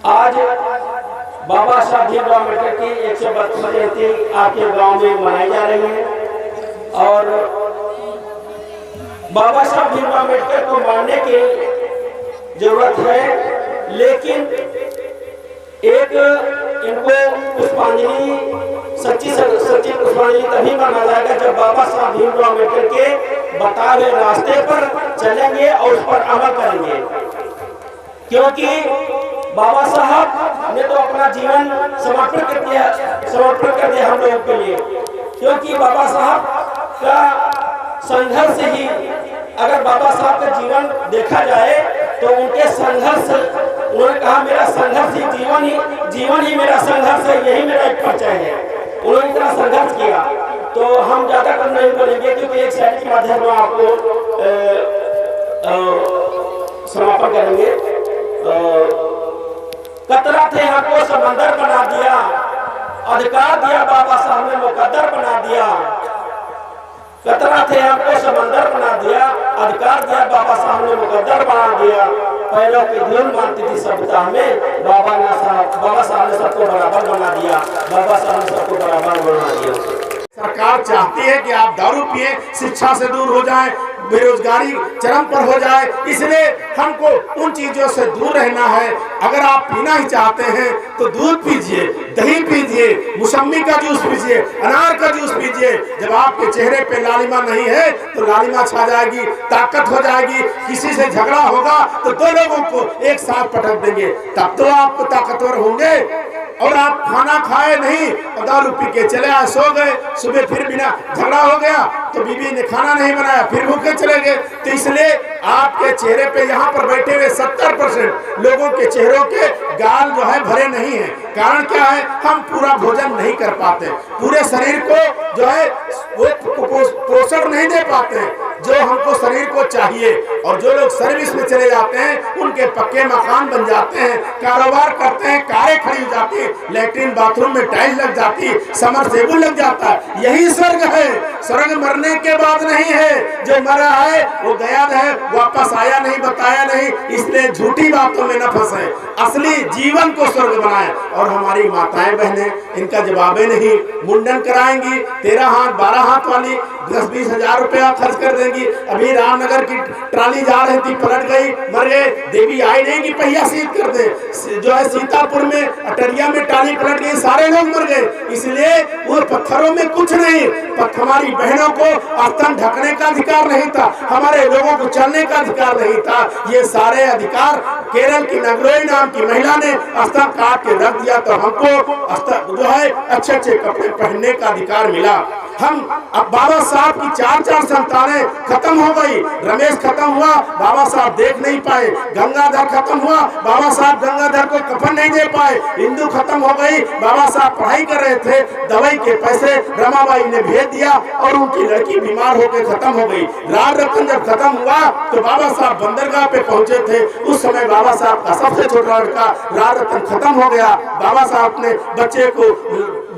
आज बाबा साहब भीमराव अम्बेडकर की 132वीं जयंती आपके गांव में मनाई जा रही है और बाबा साहब भीमराव अम्बेडकर को मानने की जरूरत है, लेकिन एक इनको पुष्पांजलि सच्ची पुष्पांजलि तभी माना जाएगा जब बाबा साहब भीमराव अम्बेडकर के बताए हुए रास्ते पर चलेंगे और उस पर अमल करेंगे। क्योंकि बाबा साहब ने तो अपना जीवन समर्पण कर दिया हम लोगों के लिए। क्योंकि बाबा साहब का संघर्ष ही, अगर बाबा साहब का जीवन देखा जाए तो उनके संघर्ष, उन्होंने कहा मेरा संघर्ष ही जीवन ही मेरा संघर्ष है, यही मेरा एक परिचय है। उन्होंने इतना संघर्ष किया। तो हम ज्यादा कर नहीं बोलेंगे क्योंकि एक शायरी के माध्यम में आपको समापन करेंगे। कतरा थे हमको समंदर बना दिया, अधिकार दिया बाबा साहब ने मुकद्दर बना दिया। कतरा थे हमको समंदर बना दिया, अधिकार दिया बाबा साहब ने मुकद्दर बना दिया। पैरों की धूल मानती थी सभ्यता में, बाबा साहब ने सबको बराबर बना दिया, बाबा साहब ने सबको बराबर बना दिया। सरकार चाहती है कि आप दारू पिए, शिक्षा से दूर हो जाएं, बेरोजगारी चरम पर हो जाए, इसलिए हमको उन चीजों से दूर रहना है। अगर आप पीना ही चाहते हैं तो दूध पीजिए, दही पीजिए, मौसमी का जूस पीजिए, अनार का जूस पीजिए। जब आपके चेहरे पे लालिमा नहीं है तो लालिमा छा जाएगी, ताकत हो जाएगी। किसी से झगड़ा होगा तो दो लोगों को एक साथ पटक देंगे, तब तो आप ताकतवर होंगे। और आप खाना खाए नहीं और दारू पी के चले आए, सो गए, सुबह फिर बिना झगड़ा हो गया तो बीवी ने खाना नहीं बनाया, फिर भूखे चले गए। तो इसलिए आपके चेहरे पे यहाँ पर बैठे हुए 70% लोगों के चेहरों के गाल जो है भरे नहीं है। कारण क्या है? हम पूरा भोजन नहीं कर पाते, पूरे शरीर को जो है वो पोषण नहीं दे पाते जो हमको शरीर को चाहिए। और जो लोग सर्विस में चले जाते हैं उनके पक्के मकान बन जाते हैं, कारोबार करते हैं, कारें खड़ी हो जाती है, लेटरिन बाथरूम में टाइल्स लग जाती, समरसेबुल लग जाता है। यही स्वर्ग है। स्वर्ग मरने के बाद नहीं है, जो मरा है वो गया है, वापस आया नहीं, बताया नहीं। इसलिए झूठी बातों में न फंसे, असली जीवन को स्वर्ग बनाए। और हमारी माताएं बहनें इनका जवाबे नहीं, मुंडन कराएंगी 13 हाथ 12 हाथ वाली 10-20 हजार रुपया खर्च कर देंगी। अभी रामनगर की ट्राली जा रही थी, पलट गई, मर गए। देवी आई नहीं कि पहिया सीध कर दे, जो है सीतापुर में अटरिया में ट्राली पलट गई, सारे लोग मर गए। इसलिए वो पत्थरों में कुछ नहीं, हमारी बहनों को आस्थान ढकने का अधिकार नहीं था, हमारे लोगों को चलने का अधिकार नहीं था। ये सारे अधिकार केरल की नगरोई नाम की महिला ने आस्थान काट के रख दिया, तो हमको जो है अच्छे अच्छे कपड़े पहनने का अधिकार मिला। हम अब बाबा साहब की 4 संतानें खत्म हो गई। रमेश खत्म हुआ, बाबा साहब देख नहीं पाए। गंगाधर खत्म हुआ, बाबा साहब गंगाधर को कफन नहीं दे पाए। हिंदू खत्म हो गई, बाबा साहब पढ़ाई कर रहे थे, दवाई के पैसे रमाबाई ने भेज दिया और उनकी लड़की बीमार होकर खत्म हो गई। राज रतन जब खत्म हुआ तो बाबा साहब बंदरगाह पे पहुंचे थे। उस समय बाबा साहब का सबसे छोटा लड़का राज रतन खत्म हो गया। बाबा साहब अपने बच्चे को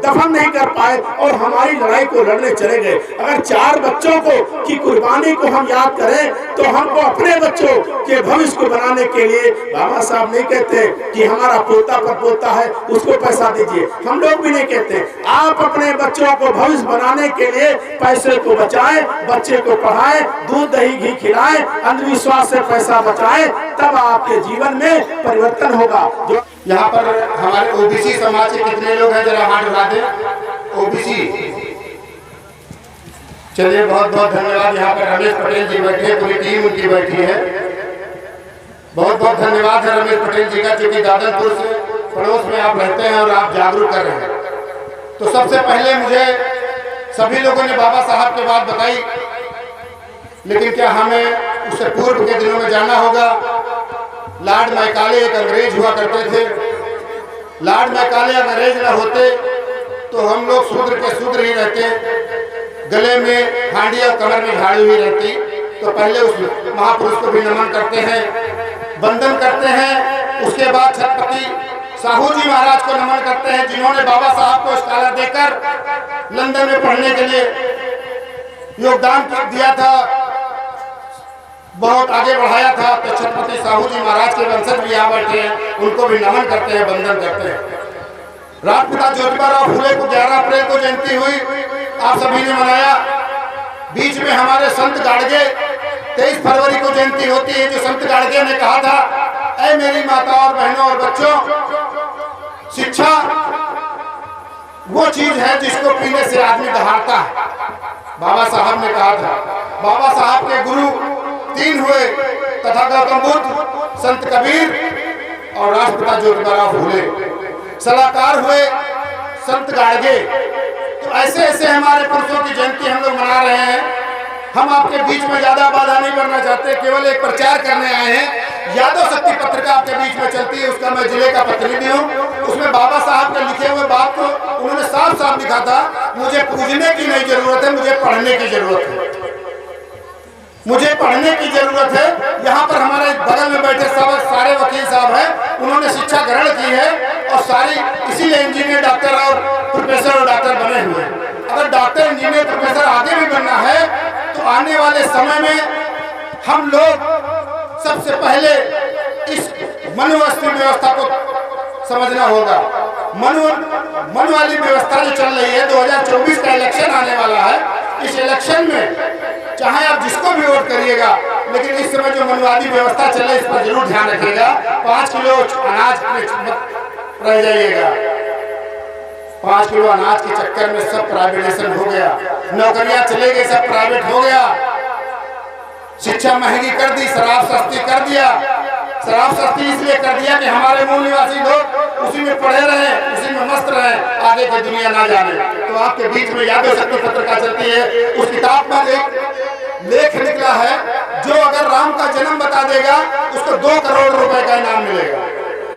दफन नहीं कर पाए और हमारी लड़ाई को लड़ने चले गए। अगर 4 बच्चों को की कुर्बानी को हम याद करें तो हमको अपने बच्चों के भविष्य को बनाने के लिए बाबा साहब नहीं कहते कि हमारा पोता पर पोता है उसको पैसा दीजिए। हम लोग भी नहीं कहते। आप अपने बच्चों को भविष्य बनाने के लिए पैसे को बचाएं, बच्चे को पढ़ाएं, दूध दही घी खिलाएं, अंधविश्वास से पैसा बचाएं, तब आपके जीवन में परिवर्तन होगा। जो यहाँ पर हमारे ओबीसी समाज के कितने लोग हैं, जरा हाथ उठा दें। ओबीसी, चलिए बहुत बहुत धन्यवाद। यहाँ पर रमेश पटेल जी बैठे, पूरी टीम उनकी बैठी है। बहुत बहुत धन्यवाद है रमेश पटेल जी का, क्योंकि दादनपुर से पड़ोस में आप रहते हैं और आप जागरूक कर रहे हैं। तो सबसे पहले मुझे सभी लोगों ने बाबा साहब की बात बताई, लेकिन क्या हमें उससे पूर्व के दिनों में जाना होगा। लॉर्ड मैकाले एक अंग्रेज हुआ करते थे। लॉर्ड मैकाले अंग्रेज न होते तो हम लोग शूद्र के शूद्र ही रहते, गले में हांडी और कमर में झाड़ी हुई रहती। तो पहले उस महापुरुष को भी नमन करते हैं, वंदन करते हैं। उसके बाद छत्रपति साहू जी महाराज को नमन करते हैं, जिन्होंने बाबा साहब को स्कॉलर देकर लंदन में पढ़ने के लिए योगदान दिया था। बहुत आगे बढ़ाया था। तो छत्रपति साहू जी महाराज के वंशज भी यहाँ बैठे हैं, उनको भी नमन करते हैं, वंदन करते हैं। राष्ट्रपिता ज्योतिबा फुले को 11 अप्रैल को जयंती हुई, आप सभी ने मनाया। बीच में हमारे संत गाड़गे 23 फरवरी को जयंती होती है, जो संत गाड़गे ने कहा था, ऐ मेरी माता और बहनों और बच्चों, शिक्षा वो चीज है जिसको पीने से आदमी दहाड़ता है। बाबा साहब ने कहा था। बाबा साहब के गुरु 3 हुए, तथा गौतम बुद्ध, संत कबीर और राष्ट्रपिता ज्योतिबा फुले। सलाहकार हुए संत गाड़गे। तो ऐसे ऐसे हमारे पुरुषों की जयंती हम लोग मना रहे हैं। हम आपके बीच में ज्यादा बाधा नहीं करना चाहते, केवल एक प्रचार करने आए हैं। यादव शक्ति पत्रिका आपके बीच में चलती है, उसका मैं जिले का प्रतिनिधि हूँ। उसमें बाबा साहब के लिखे हुए बात को उन्होंने साफ साफ लिखा था, मुझे पूजने की नहीं जरूरत है, मुझे पढ़ने की जरूरत है। मुझे पढ़ने की जरूरत है। यहाँ पर हमारे बगल में बैठे सब सारे वकील साहब हैं, उन्होंने शिक्षा ग्रहण की है और सारी इसीलिए इंजीनियर, डॉक्टर और प्रोफेसर और डॉक्टर बने हुए हैं। अगर डॉक्टर, इंजीनियर, प्रोफेसर आगे भी बनना है तो आने वाले समय में हम लोग सबसे पहले इस मनुवादी व्यवस्था को समझना होगा। मनु वाली व्यवस्था जो चल रही है, 2024 का इलेक्शन आने वाला है। इस इलेक्शन में चाहे आप जिसको भी वोट करिएगा, लेकिन इस समय जो मनुवादी व्यवस्था चल रही है, इस पर जरूर ध्यान रखिएगा। 5 किलो अनाज रह जाइएगा। 5 किलो अनाज के चक्कर में सब प्राइवेटाइजेशन हो गया, नौकरियां चले गई, सब प्राइवेट हो गया। शिक्षा महंगी कर दी, शराब सस्ती कर दिया। शराब सस्ती इसलिए कर दिया कि हमारे मूल निवासी लोग उसी में पढ़े रहे, उसी में मस्त रहे, आगे की दुनिया ना जाने। तो आपके बीच में यादव शक्ति पत्रिका चलती है, उस किताब में एक लेख निकला है, जो अगर राम का जन्म बता देगा उसको 2 करोड़ रुपए का इनाम मिलेगा।